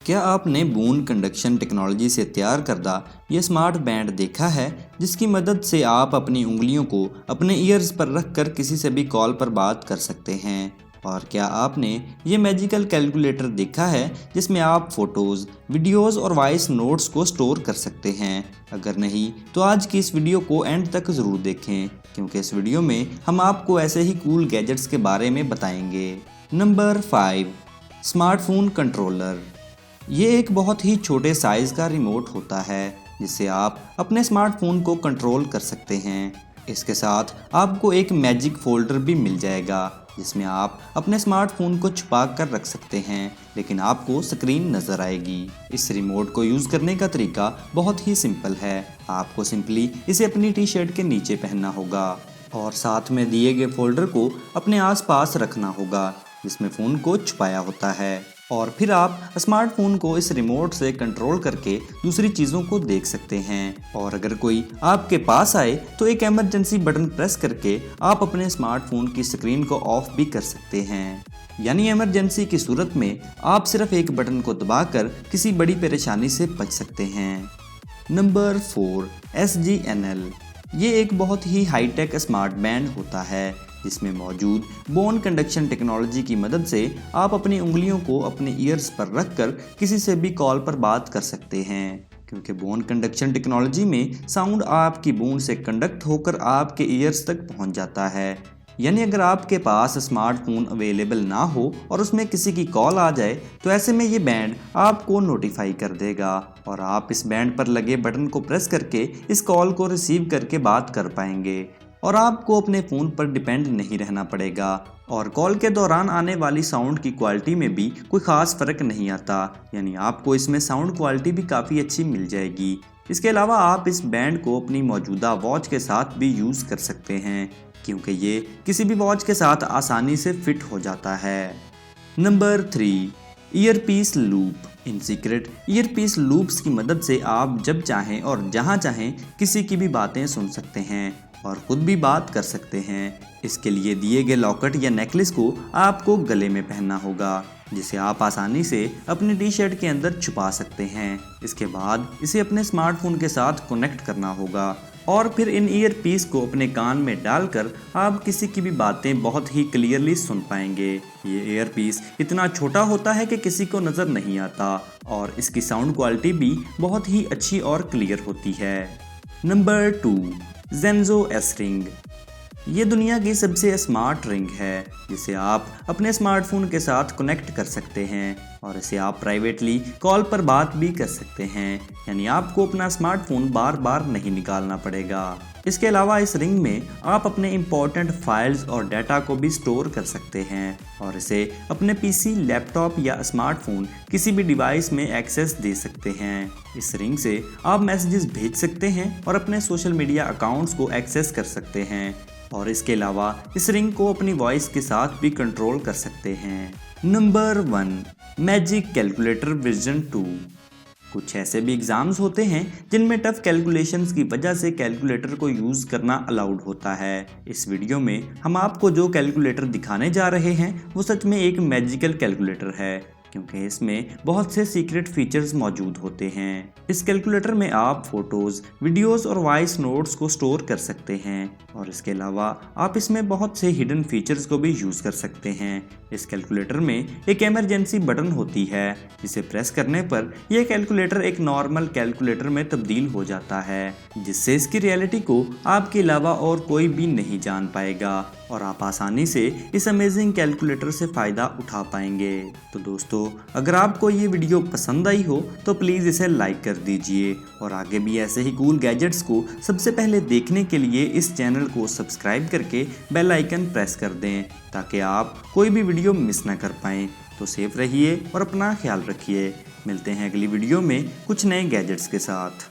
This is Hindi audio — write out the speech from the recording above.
क्या आपने बून कंडक्शन टेक्नोलॉजी से तैयार करदा ये स्मार्ट बैंड देखा है, जिसकी मदद से आप अपनी उंगलियों को अपने ईयर्स पर रखकर किसी से भी कॉल पर बात कर सकते हैं? और क्या आपने ये मैजिकल कैलकुलेटर देखा है जिसमें आप फोटोज़, वीडियोज़ और वॉइस नोट्स को स्टोर कर सकते हैं? अगर नहीं तो आज की इस वीडियो को एंड तक ज़रूर देखें, क्योंकि इस वीडियो में हम आपको ऐसे ही कूल गैजेट्स के बारे में बताएंगे। Number 5, smartphone controller. ये एक बहुत ही छोटे साइज़ का रिमोट होता है जिससे आप अपने स्मार्टफोन को कंट्रोल कर सकते हैं। इसके साथ आपको एक मैजिक फोल्डर भी मिल जाएगा जिसमें आप अपने स्मार्टफोन को छुपा कर रख सकते हैं, लेकिन आपको स्क्रीन नज़र आएगी। इस रिमोट को यूज़ करने का तरीका बहुत ही सिंपल है। आपको सिंपली इसे अपनी टी शर्ट के नीचे पहनना होगा और साथ में दिए गए फोल्डर को अपने आसपास रखना होगा जिसमें फ़ोन को छुपाया होता है, और फिर आप स्मार्टफोन को इस रिमोट से कंट्रोल करके दूसरी चीज़ों को देख सकते हैं। और अगर कोई आपके पास आए तो एक इमरजेंसी बटन प्रेस करके आप अपने स्मार्टफोन की स्क्रीन को ऑफ भी कर सकते हैं। यानी इमरजेंसी की सूरत में आप सिर्फ एक बटन को दबाकर किसी बड़ी परेशानी से बच सकते हैं। Number 4, SGNL। ये एक बहुत ही हाईटेक स्मार्ट बैंड होता है जिसमें मौजूद बोन कंडक्शन टेक्नोलॉजी की मदद से आप अपनी उंगलियों को अपने ईयर्स पर रखकर किसी से भी कॉल पर बात कर सकते हैं, क्योंकि बोन कंडक्शन टेक्नोलॉजी में साउंड आपकी बूंद से कंडक्ट होकर आपके ईयर्स तक पहुंच जाता है। यानी अगर आपके पास स्मार्टफोन अवेलेबल ना हो और उसमें किसी की कॉल आ जाए तो ऐसे में ये बैंड आपको नोटिफाई कर देगा और आप इस बैंड पर लगे बटन को प्रेस करके इस कॉल को रिसीव करके बात कर पाएंगे और आपको अपने फ़ोन पर डिपेंड नहीं रहना पड़ेगा। और कॉल के दौरान आने वाली साउंड की क्वालिटी में भी कोई ख़ास फ़र्क नहीं आता, यानी आपको इसमें साउंड क्वालिटी भी काफ़ी अच्छी मिल जाएगी। इसके अलावा आप इस बैंड को अपनी मौजूदा वॉच के साथ भी यूज़ कर सकते हैं, क्योंकि ये किसी भी वॉच के साथ आसानी से फिट हो जाता है। Number 3, earpiece loop. In secret earpiece loops की मदद से आप जब चाहें और जहां चाहें किसी की भी बातें सुन सकते हैं और खुद भी बात कर सकते हैं। इसके लिए दिए गए लॉकेट या नेकलेस को आपको गले में पहनना होगा, जिसे आप आसानी से अपनी टी शर्ट के अंदर छुपा सकते हैं। इसके बाद इसे अपने स्मार्टफोन के साथ कनेक्ट करना होगा और फिर इन ईयर पीस को अपने कान में डालकर आप किसी की भी बातें बहुत ही क्लियरली सुन पाएंगे। ये ईयर पीस इतना छोटा होता है कि किसी को नज़र नहीं आता और इसकी साउंड क्वालिटी भी बहुत ही अच्छी और क्लियर होती है। Number 2, Zenzo S ring. ये दुनिया की सबसे स्मार्ट रिंग है जिसे आप अपने स्मार्टफोन के साथ कनेक्ट कर सकते हैं और इसे आप प्राइवेटली कॉल पर बात भी कर सकते हैं, यानी आपको अपना स्मार्टफोन बार बार नहीं निकालना पड़ेगा। इसके अलावा इस रिंग में आप अपने इंपॉर्टेंट फाइल्स और डाटा को भी स्टोर कर सकते हैं और इसे अपने पीसी, लैपटॉप या स्मार्टफोन किसी भी डिवाइस में एक्सेस दे सकते हैं। इस रिंग से आप मैसेजेस भेज सकते हैं और अपने सोशल मीडिया अकाउंट्स को एक्सेस कर सकते हैं और इसके अलावा इस रिंग को अपनी वॉइस के साथ भी कंट्रोल कर सकते हैं। Number 1, magic calculator version 2। कुछ ऐसे भी एग्ज़ाम्स होते हैं जिनमें टफ कैलकुलेशंस की वजह से कैलकुलेटर को यूज़ करना अलाउड होता है। इस वीडियो में हम आपको जो कैलकुलेटर दिखाने जा रहे हैं वो सच में एक मैजिकल कैलकुलेटर है, क्योंकि इसमें बहुत से सीक्रेट फीचर्स मौजूद होते हैं। इस कैलकुलेटर में आप फोटोज़, वीडियोज़ और वॉइस नोट्स को स्टोर कर सकते हैं और इसके अलावा आप इसमें बहुत से हिडन फीचर्स को भी यूज़ कर सकते हैं। इस कैलकुलेटर में एक इमरजेंसी बटन होती है जिसे प्रेस करने पर यह कैलकुलेटर एक नॉर्मल कैलकुलेटर में तब्दील हो जाता है, जिससे इसकी रियलिटी को आपके अलावा और कोई भी नहीं जान पाएगा और आप आसानी से इस अमेजिंग कैलकुलेटर से फ़ायदा उठा पाएंगे। तो दोस्तों, अगर आपको ये वीडियो पसंद आई हो तो प्लीज़ इसे लाइक कर दीजिए और आगे भी ऐसे ही कूल गैजेट्स को सबसे पहले देखने के लिए इस चैनल को सब्सक्राइब करके बेल आइकन प्रेस कर दें ताकि आप कोई भी वीडियो मिस ना कर पाएँ। तो सेफ रहिए और अपना ख्याल रखिए। मिलते हैं अगली वीडियो में कुछ नए गैजेट्स के साथ।